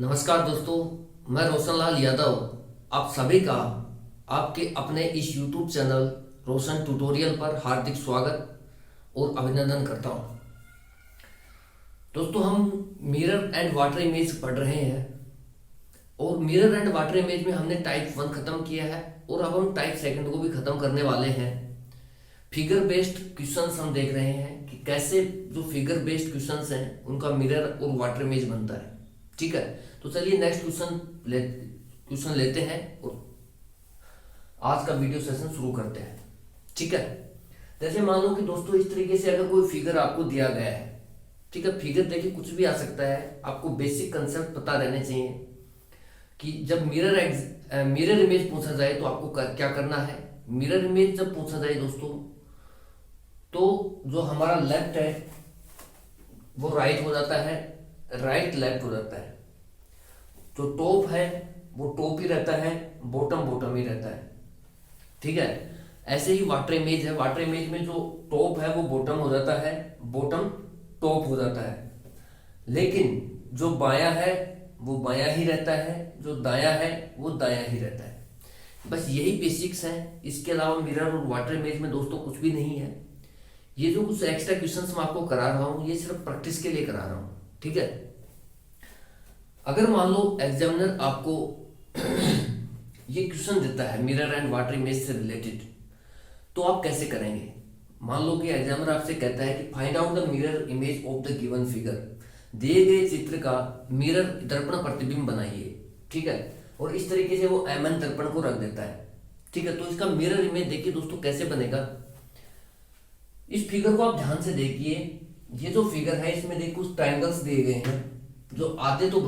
नमस्कार दोस्तों, मैं रोशन लाल यादव आप सभी का आपके अपने इस YouTube चैनल रोशन ट्यूटोरियल पर हार्दिक स्वागत और अभिनंदन करता हूं। दोस्तों, हम मिरर एंड वाटर इमेज पढ़ रहे हैं और मिरर एंड वाटर इमेज में हमने टाइप 1 खत्म किया है और अब हम टाइप 2 को भी खत्म करने वाले हैं। फिगर बेस्ड क्वेश्चंस हम देख रहे हैं कि कैसे जो फिगर बेस्ड क्वेश्चंस हैं उनका मिरर और वाटर इमेज बनता है। ठीक है, तो चलिए नेक्स्ट क्वेश्चन लेते हैं और आज का वीडियो सेशन शुरू करते हैं। ठीक है, जैसे मान लो कि दोस्तों इस तरीके से अगर कोई फिगर आपको दिया गया है। ठीक है, फिगर देखिए कुछ भी आ सकता है, आपको बेसिक कंसेप्ट पता रहने चाहिए कि जब मिरर इमेज पूछा जाए तो आपको क्या करना है। मिरर इमेज जब पूछा जाए दोस्तों तो जो हमारा लेफ्ट है वो राइट हो जाता है, राइट लेफ्ट हो जाता है। जो टॉप है वो टॉप ही रहता है, बॉटम बॉटम ही रहता है। ठीक है, ऐसे ही वाटर इमेज है, वाटर इमेज में जो टॉप है वो बॉटम हो जाता है, बॉटम टॉप हो जाता है। लेकिन जो बायां है वो बायां ही रहता है, जो दायां है वो दायां ही रहता है। बस यही बेसिक्स हैं, इसके अलावा मिरर और वाटर इमेज में दोस्तों कुछ भी नहीं है। ये जो कुछ एक्स्ट्रा क्वेश्चंस मैं आपको करा रहा हूँ ये सिर्फ प्रैक्टिस के लिए करा रहा हूँ। ठीक है, अगर मान लो एग्जामिनर आपको ये क्वेश्चन देता है मिरर एंड वाटर इमेज से रिलेटेड, तो आप कैसे करेंगे। मान लो कि एग्जामिनर आपसे कहता है कि find out the mirror image of the given figure, दिए गए चित्र का मिरर दर्पण प्रतिबिंब बनाइए। ठीक है, और इस तरीके से वो एमएन दर्पण को रख देता है। ठीक है, तो इसका मिरर इमेज देखिए दोस्तों कैसे बनेगा। इस फिगर को आप ध्यान से देखिए, ये जो फिगर है इसमें देखिए कुछ ट्रायंगल्स दिए गए हैं, जो आधे तो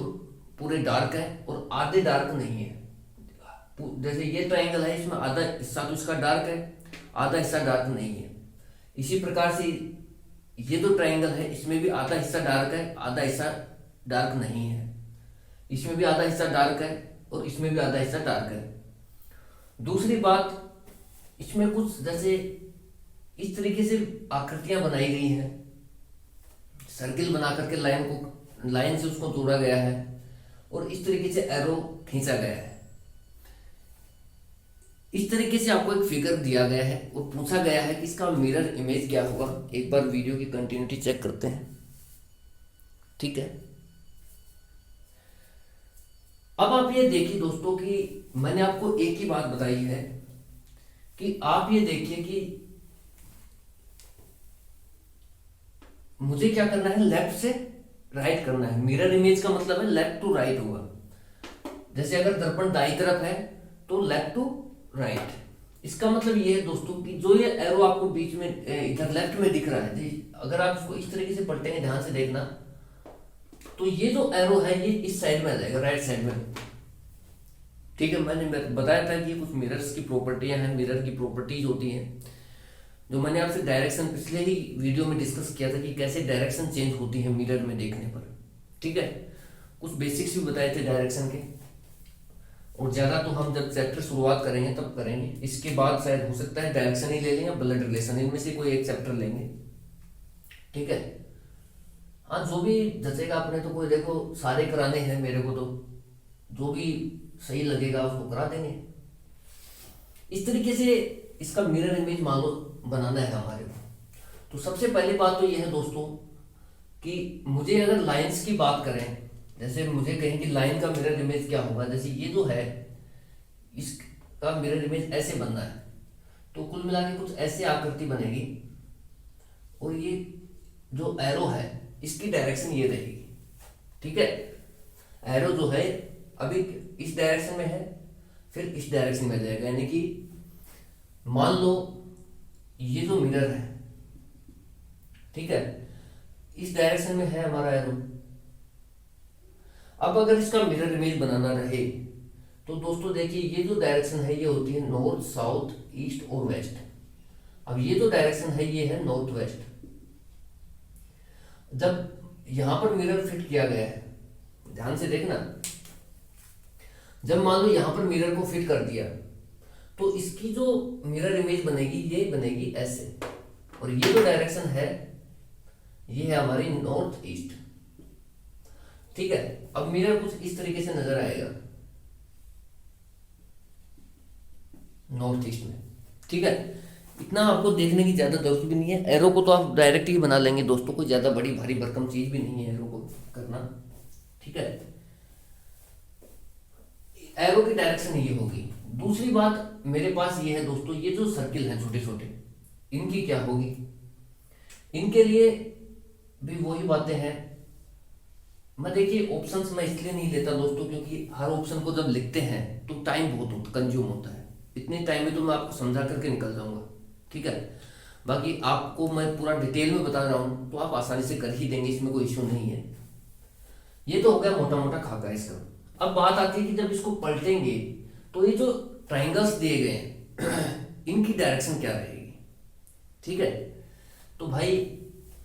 पूरे डार्क है और आधे डार्क नहीं है। जैसे ये ट्रायंगल है, इसमें आधा हिस्सा तो इसका डार्क है, आधा हिस्सा डार्क नहीं है। इसी प्रकार से ये जो ट्रायंगल है इसमें भी आधा हिस्सा डार्क है, आधा हिस्सा डार्क नहीं है। इसमें भी आधा हिस्सा डार्क है और इसमें भी आधा हिस्सा डार्क है। दूसरी बात, इसमें कुछ जैसे इस तरीके से आकृतियां बनाई गई हैं, सर्किल बना करके लाइन से उसको जोड़ा गया है और इस तरीके से एरो खींचा गया है। इस तरीके से आपको एक फिगर दिया गया है और पूछा गया है कि इसका मिरर इमेज क्या होगा। एक बार वीडियो की कंटिन्यूटी चेक करते हैं। ठीक है, अब आप ये देखिए दोस्तों कि मैंने आपको एक ही बात बताई है कि आप ये देखिए कि मुझे क्या करना है, लेफ्ट से राइट करना है। मिरर इमेज का मतलब है लेफ्ट टू राइट होगा। जैसे अगर दर्पण दाईं तरफ है तो लेफ्ट टू राइट। इसका मतलब ये है दोस्तों कि जो ये एरो आपको बीच में इधर लेफ्ट में दिख रहा है जी, अगर आप इसको इस तरीके से पलटेंगे ध्यान से देखना, तो ये जो एरो है ये इस साइड में आ जाएगा, राइट साइड में। ठीक है, मैंने बताया था कि ये कुछ मिरर्स की प्रॉपर्टियां हैं, मिरर की प्रॉपर्टीज होती हैं, जो मैंने आपसे डायरेक्शन पिछले ही वीडियो में डिस्कस किया था कि कैसे डायरेक्शन चेंज होती है मिरर में देखने पर। ठीक है, कुछ बेसिक्स भी बताए थे डायरेक्शन के, और ज़्यादा तो हम जब चैप्टर शुरुआत करेंगे तब करेंगे। इसके बाद शायद हो सकता है डायरेक्शन ही ले लें या ब्लड रिलेशन, इनमें से कोई एक चैप्टर लेंगे। ठीक है, हाँ जो भी जचेगा अपने तो, कोई देखो सारे कराने हैं मेरे को, तो जो भी सही लगेगा उसको करा देंगे। इस तरीके से इसका मिरर इमेज मान लो बनाना है हमारे को। तो सबसे पहली बात तो यह है दोस्तों कि मुझे अगर लाइंस की बात करें, जैसे मुझे कहें कि लाइन का मिरर इमेज क्या होगा, जैसे ये जो है इसका मिरर इमेज ऐसे बनना है, तो कुल मिला के कुछ ऐसे आकृति बनेगी और ये जो एरो है इसकी डायरेक्शन ये रहेगी। ठीक है, एरो जो है अभी इस डायरेक्शन में है, फिर इस डायरेक्शन में जाएगा, यानी कि मान लो ये जो मिरर है, ठीक है, इस डायरेक्शन में है हमारा एरो। अब अगर इसका मिरर इमेज बनाना रहे तो दोस्तों देखिए ये जो डायरेक्शन है ये होती है नॉर्थ, साउथ, ईस्ट और वेस्ट। अब ये जो डायरेक्शन है ये है नॉर्थ वेस्ट। जब यहां पर मिरर फिट किया गया है, ध्यान से देखना, जब मान लो यहां पर मिरर को फिट कर दिया तो इसकी जो मिरर इमेज बनेगी ये बनेगी ऐसे, और ये जो डायरेक्शन है ये है हमारी नॉर्थ ईस्ट। ठीक है। अब मिरर कुछ इस तरीके से नजर आएगा नॉर्थ ईस्ट में, ठीक है। इतना आपको देखने की ज्यादा जरूरत भी नहीं है, एरो को तो आप डायरेक्ट ही बना लेंगे दोस्तों, कोई ज्यादा बड़ी भारी भरकम चीज भी नहीं है एरो को करना, ठीक है। एरो की डायरेक्शन ये होगी। दूसरी बात मेरे पास ये है दोस्तों, ये जो सर्किल है छोटे छोटे, इनकी क्या होगी। इनके लिए भी वही बातें हैं। मैं देखिए ऑप्शंस मैं इसलिए नहीं लेता दोस्तों, क्योंकि हर ऑप्शन को जब लिखते हैं तो टाइम बहुत कंज्यूम होता है। इतने टाइम में तो मैं आपको समझा करके निकल जाऊंगा, ठीक है। बाकी आपको मैं पूरा डिटेल में बता रहा हूं तो आप आसानी से कर ही देंगे, इसमें कोई इश्यू नहीं है। ये तो हो गया मोटा मोटा खाका इसका। अब बात आती है कि जब इसको पलटेंगे तो ये जो ट्राइंगल्स दिए गए हैं इनकी डायरेक्शन क्या रहेगी, ठीक है। तो भाई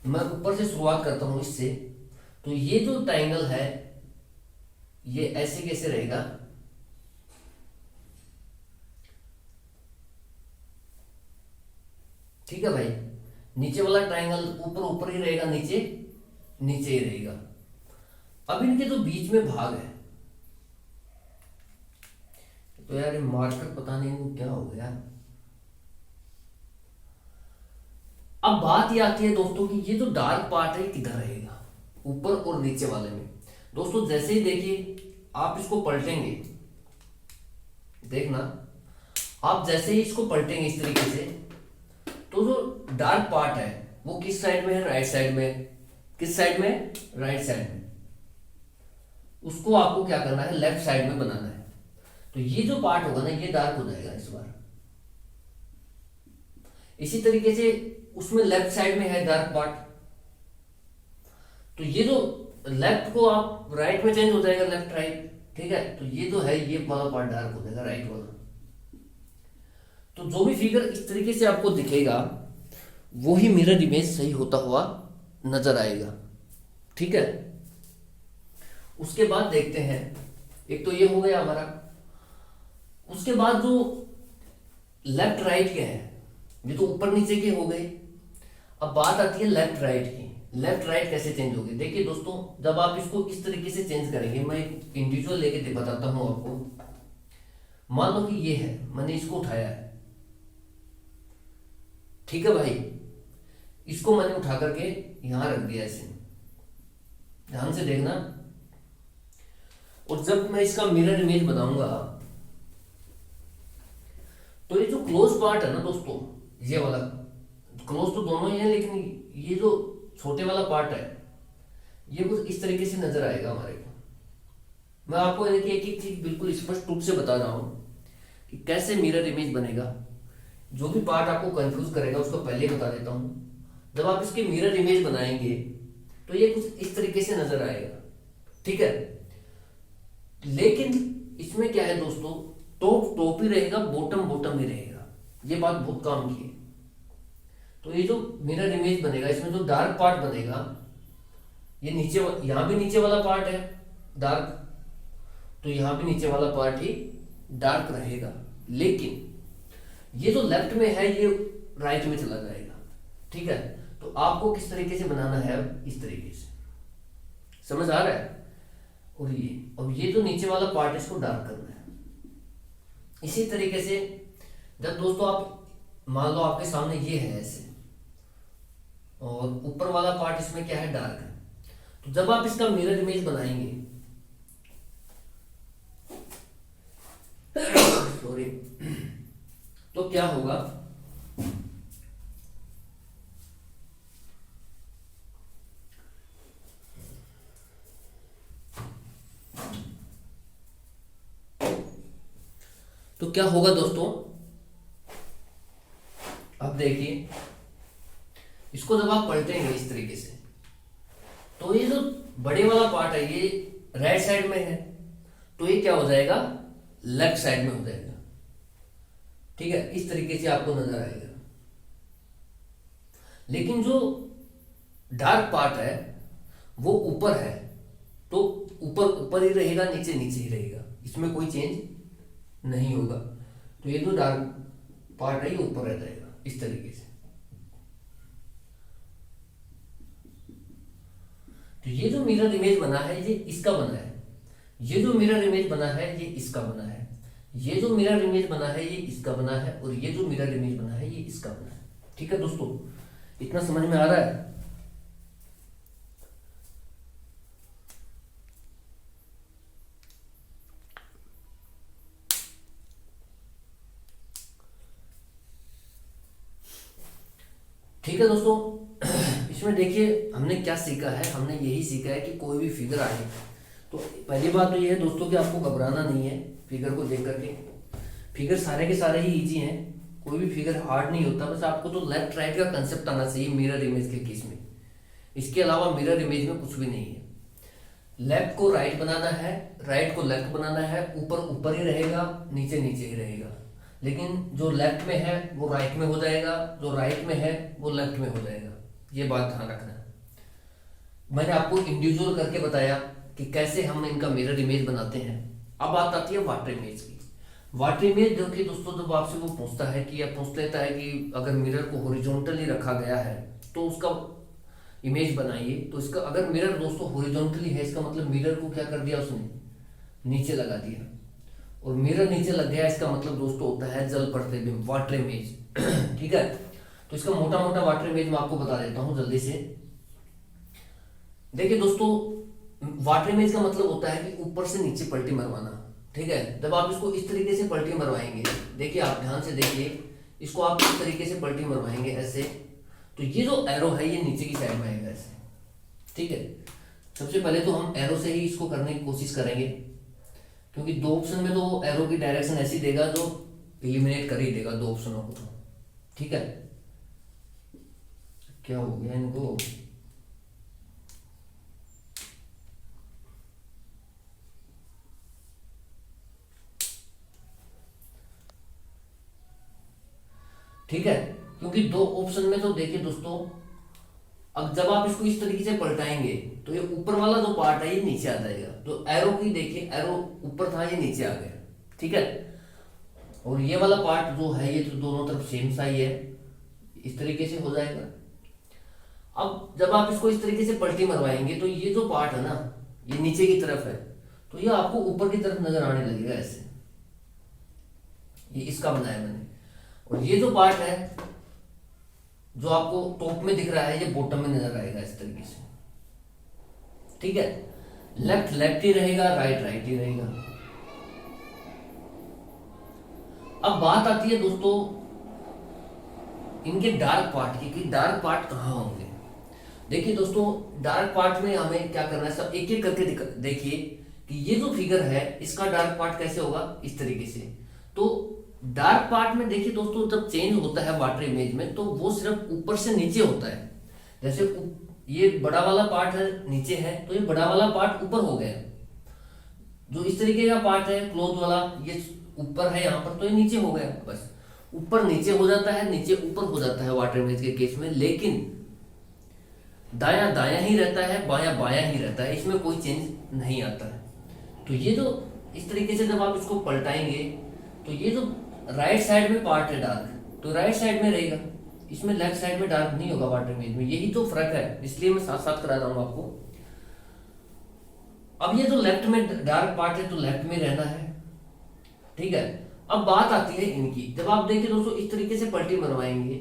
मैं ऊपर से शुरुआत करता हूं इससे। तो ये जो ट्राइंगल है ये ऐसे कैसे रहेगा, ठीक है भाई। नीचे वाला ट्राइंगल ऊपर ऊपर ही रहेगा, नीचे नीचे ही रहेगा। अब इनके जो बीच में भाग है, तो यार ये मार्कर पता नहीं वो क्या हो गया। अब बात ये आती है दोस्तों कि ये जो डार्क पार्ट है किधर रहेगा, ऊपर और नीचे वाले में। दोस्तों जैसे ही देखिए आप इसको पलटेंगे, देखना आप जैसे ही इसको पलटेंगे इस तरीके से, तो जो डार्क पार्ट है वो किस साइड में है, राइट साइड में। किस साइड में, राइट साइड में। उसको आपको क्या करना है, लेफ्ट साइड में बनाना है। तो ये जो पार्ट होगा ना ये डार्क हो जाएगा इस बार। इसी तरीके से उसमें लेफ्ट साइड में है डार्क पार्ट, तो ये जो लेफ्ट को आप राइट में चेंज हो जाएगा, लेफ्ट राइट, ठीक है। तो ये जो है ये वाला पार्ट डार्क हो जाएगा, राइट वाला। तो जो भी फिगर इस तरीके से आपको दिखेगा वो ही मिरर इमेज सही होता हुआ नजर आएगा, ठीक है। उसके बाद देखते हैं, एक तो ये हो गया हमारा। उसके बाद जो लेफ्ट राइट के हैं, ये तो ऊपर नीचे के हो गए। अब बात आती है लेफ्ट राइट की। लेफ्ट राइट कैसे चेंज होगी, देखिए दोस्तों जब आप इसको इस तरीके से चेंज करेंगे, मैं एक इंडिविजुअल लेके बताता हूं आपको। मान लो कि ये है, मैंने इसको उठाया है, ठीक है भाई। इसको मैंने उठा करके यहां रख दिया ऐसे, ध्यान से देखना। और जब मैं इसका मिरर इमेज बनाऊंगा तो ये जो क्लोज पार्ट है ना दोस्तों, ये वाला क्लोज तो दोनों ही है, लेकिन ये जो छोटे वाला पार्ट है ये कुछ इस तरीके से नजर आएगा हमारे को। मैं आपको एक एक चीज बिल्कुल स्पष्ट रूप से बता रहा हूं कि कैसे मिरर इमेज बनेगा। जो भी पार्ट आपको कंफ्यूज करेगा उसको पहले ही बता देता हूं। जब आप इसके मिरर इमेज बनाएंगे तो ये कुछ इस तरीके से नजर आएगा, ठीक है। लेकिन इसमें क्या है दोस्तों, टॉप टॉप ही रहेगा, बॉटम बॉटम ही रहेगा। ये बात बहुत काम की है। तो ये जो मिरर इमेज बनेगा इसमें जो डार्क पार्ट बनेगा, ये नीचे, यहां भी नीचे वाला पार्ट है डार्क, तो यहां भी नीचे वाला पार्ट ही डार्क रहेगा। लेकिन ये जो लेफ्ट में है ये राइट में चला जाएगा, ठीक है। तो आपको किस तरीके से बनाना है, इस तरीके से, समझ आ रहा है। और ये जो नीचे वाला पार्ट है इसको डार्क करना है। इसी तरीके से जब दोस्तों आप मान लो आपके सामने ये है ऐसे, और ऊपर वाला पार्ट इसमें क्या है, डार्क है। तो जब आप इसका मिरर इमेज बनाएंगे सॉरी, तो क्या होगा, तो क्या होगा दोस्तों, अब देखिए इसको जब आप पलटेंगे इस तरीके से, तो ये जो बड़े वाला पार्ट है ये राइट साइड में है, तो ये क्या हो जाएगा, लेफ्ट साइड में हो जाएगा, ठीक है। इस तरीके से आपको नजर आएगा। लेकिन जो डार्क पार्ट है वो ऊपर है, तो ऊपर ऊपर ही रहेगा, नीचे नीचे ही रहेगा, इसमें कोई चेंज नहीं होगा। तो ये जो डार्क पार्ट है ये ऊपर रह जाएगा इस तरीके से। तो ये जो मिरर इमेज बना है ये इसका बना है, ये जो मिरर इमेज बना है ये इसका बना है, ये जो मिरर इमेज बना है ये इसका बना है, और ये जो मिरर इमेज बना है ये इसका बना है। ठीक है दोस्तों, इतना समझ में आ रहा है? ठीक है दोस्तों, इसमें देखिए हमने क्या सीखा है, हमने यही सीखा है कि कोई भी फिगर आए तो पहली बात तो ये है दोस्तों कि आपको घबराना नहीं है फिगर को देख करके। फिगर सारे के सारे ही इजी हैं, कोई भी फिगर हार्ड नहीं होता, बस आपको तो लेफ्ट राइट का कंसेप्ट आना चाहिए मिरर इमेज के केस में। इसके अलावा मिरर इमेज में कुछ भी नहीं है। लेफ्ट को राइट बनाना है, राइट को लेफ्ट बनाना है, ऊपर ऊपर ही रहेगा, नीचे नीचे ही रहेगा। लेकिन जो लेफ्ट में है वो राइट में हो जाएगा, जो राइट में है वो लेफ्ट में हो जाएगा। ये बात ध्यान रखना है। मैंने आपको इंडिविजुअल करके बताया कि कैसे हम इनका मिरर इमेज बनाते हैं। अब बात आती है वाटर इमेज की। वाटर इमेज जो कि दोस्तों जब आपसे वो पूछता है कि या पूछ लेता है कि अगर मिरर को हॉरिजॉन्टली रखा गया है तो उसका इमेज बनाइए, तो इसका अगर मिरर दोस्तों हॉरिजॉन्टली है इसका मतलब मिरर को क्या कर दिया उसने, नीचे लगा दिया, और मिरर नीचे लग गया इसका मतलब दोस्तों होता है जल प्रतिबिंब, वाटर इमेज। ठीक है, तो इसका मोटा मोटा वाटर इमेज मैं आपको बता देता हूं जल्दी से। देखिए दोस्तों, वाटर इमेज का मतलब होता है कि ऊपर से नीचे पलटी मरवाना। ठीक है, जब आप इसको इस तरीके से पलटी मरवाएंगे, देखिए आप ध्यान से देखिए, इसको आप इस तरीके से पलटी मरवाएंगे ऐसे, तो ये जो एरो है ये नीचे की साइड में आएगा ऐसे। ठीक है, सबसे पहले तो हम एरो से ही इसको करने की कोशिश करेंगे, क्योंकि दो ऑप्शन में तो एरो की डायरेक्शन ऐसी देगा जो एलिमिनेट कर ही देगा दो ऑप्शनों को। तो ठीक है, क्या हो गया इनको, ठीक है, क्योंकि दो ऑप्शन में तो देखिए दोस्तों, अब जब आप इसको इस तरीके से पलटाएंगे तो ये ऊपर वाला जो पार्ट है ये नीचे आ जाएगा। तो एरो की देखिए, एरो ऊपर था ये नीचे आ गया। ठीक है, और ये वाला पार्ट जो है ये तो दोनों तरफ सेम सा ही है, इस तरीके से हो जाएगा। अब जब आप इसको इस तरीके से पलटी मरवाएंगे तो ये जो पार्ट है ना ये नीचे की तरफ है, तो ये आपको ऊपर की तरफ नजर आने लगेगा ऐसे। ये इसका बनाया मैंने, और ये जो पार्ट है जो आपको टॉप में दिख रहा है ये बॉटम में नजर आएगा इस तरीके से। ठीक है, लेफ्ट लेफ्ट ही रहेगा, राइट राइट ही रहेगा। अब बात आती है दोस्तों इनके डार्क पार्ट की, कि डार्क पार्ट कहाँ होंगे। देखिए दोस्तों, डार्क पार्ट में हमें क्या करना है, सब एक एक करके देखिए कि ये जो फिगर है इसका डार्क पार्ट कैसे होगा, इस तरीके से। तो डार्क पार्ट में देखिए दोस्तों, जब चेंज होता है वाटर इमेज में तो वो सिर्फ ऊपर से नीचे होता है। जैसे ये बड़ा वाला पार्ट है नीचे है, तो ये बड़ा वाला पार्ट ऊपर हो गया। जो इस तरीके का पार्ट है क्लोज वाला, ये ऊपर है यहाँ पर, तो ये नीचे हो गया। बस ऊपर नीचे हो जाता है, नीचे ऊपर हो जाता है वाटर इमेज के केस में। लेकिन दाया दाया ही रहता है, बाया बाया ही रहता है, इसमें कोई चेंज नहीं आता है। तो ये जो इस तरीके से जब आप इसको पलटाएंगे तो ये जो राइट साइड में पार्ट है डार्क, तो राइट साइड में रहेगा, इसमें लेफ्ट साइड में डार्क नहीं होगा वाटर इमेज में। यही तो फर्क है, इसलिए मैं साथ साथ करा रहा हूं आपको। अब ये जो लेफ्ट में डार्क पार्ट है तो लेफ्ट में रहना है। ठीक है, अब बात आती है इनकी। जब आप देखिए दोस्तों इस तरीके से पलटी बनवाएंगे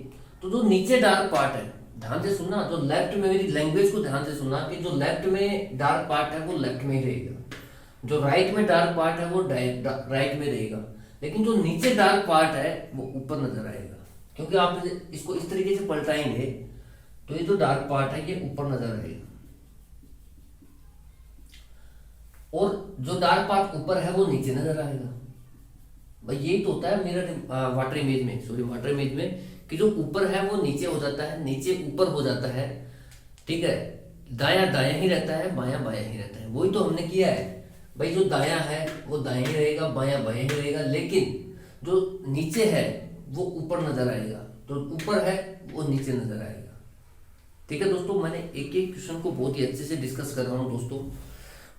तो जो नीचे डार्क पार्ट है, ध्यान से सुनना, जो लेफ्ट में, मेरी लैंग्वेज को ध्यान से सुनना, कि जो लेफ्ट में डार्क पार्ट है वो लेफ्ट में ही रहेगा, जो राइट में डार्क पार्ट है वो राइट में रहेगा, लेकिन जो नीचे डार्क पार्ट है वो ऊपर नजर आएगा। क्योंकि आप इसको इस तरीके से पलटाएंगे तो ये जो डार्क पार्ट है ये ऊपर नजर आएगा, और जो डार्क पार्ट ऊपर है वो नीचे नजर आएगा। भाई यही तो होता है मिरर वाटर इमेज में, सॉरी वाटर इमेज में, कि जो ऊपर है वो नीचे हो जाता है, नीचे ऊपर हो जाता है। ठीक है, दाया दाया ही रहता है, बाया बाया ही रहता है। वही तो हमने किया है भाई, जो दाया है वो दाया ही रहेगा, बाया बाया ही रहेगा, लेकिन जो नीचे है वो ऊपर नजर आएगा, जो ऊपर है वो नीचे नजर आएगा। ठीक है दोस्तों, मैंने एक एक क्वेश्चन को बहुत ही अच्छे से डिस्कस कर रहा हूँ दोस्तों।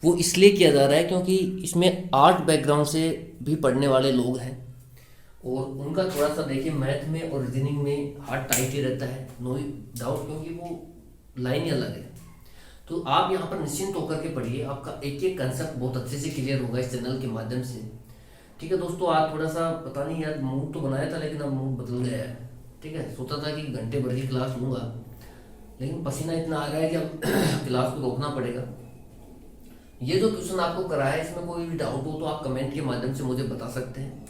वो इसलिए किया जा रहा है क्योंकि इसमें आर्ट बैकग्राउंड से भी पढ़ने वाले लोग हैं, और उनका थोड़ा सा देखिए मैथ में और रीजनिंग में हार्ट टाइट ही रहता है, नो डाउट, क्योंकि वो लाइन ही अलग है। तो आप यहाँ पर निश्चिंत होकर के पढ़िए, आपका एक एक कंसेप्ट बहुत अच्छे से क्लियर होगा इस चैनल के माध्यम से। ठीक है दोस्तों, आज थोड़ा सा पता नहीं यार, मूड तो बनाया था लेकिन अब मूड बदल गया है। ठीक है, सोचा था कि घंटे भर की क्लास लूँगा, लेकिन पसीना इतना आ रहा है कि अब क्लास को रोकना पड़ेगा। ये जो क्वेश्चन आपको कराया है, इसमें कोई भी डाउट हो तो आप कमेंट के माध्यम से मुझे बता सकते हैं।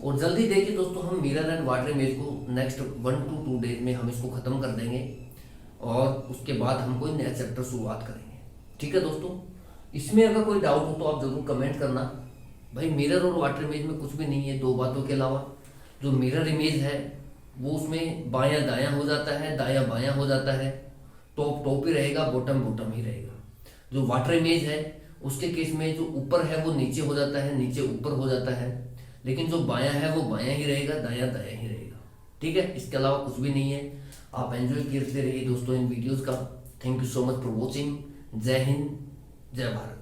और जल्दी देखिए दोस्तों, हम मिरर एंड वाटर इमेज को नेक्स्ट 1 to 2 डेज में हम इसको ख़त्म कर देंगे और उसके बाद हम कोई नया चैप्टर शुरुआत करेंगे। ठीक है दोस्तों, इसमें अगर कोई डाउट हो तो आप ज़रूर कमेंट करना। भाई मिरर और वाटर इमेज में कुछ भी नहीं है, दो बातों के अलावा। जो मिरर इमेज है वो उसमें बायां दायां हो जाता है, दायां बायां हो जाता है, टॉप टॉप ही रहेगा, बॉटम बॉटम ही रहेगा। जो वाटर इमेज है उसके केस में जो ऊपर है वो नीचे हो जाता है, नीचे ऊपर हो जाता है, लेकिन जो बायां है वो बायां ही रहेगा, दायां दायां ही रहेगा। ठीक है, इसके अलावा कुछ भी नहीं है। आप एंजॉय करते रहिए दोस्तों इन वीडियोस का। Thank you so much for watching. जय हिंद, जय भारत।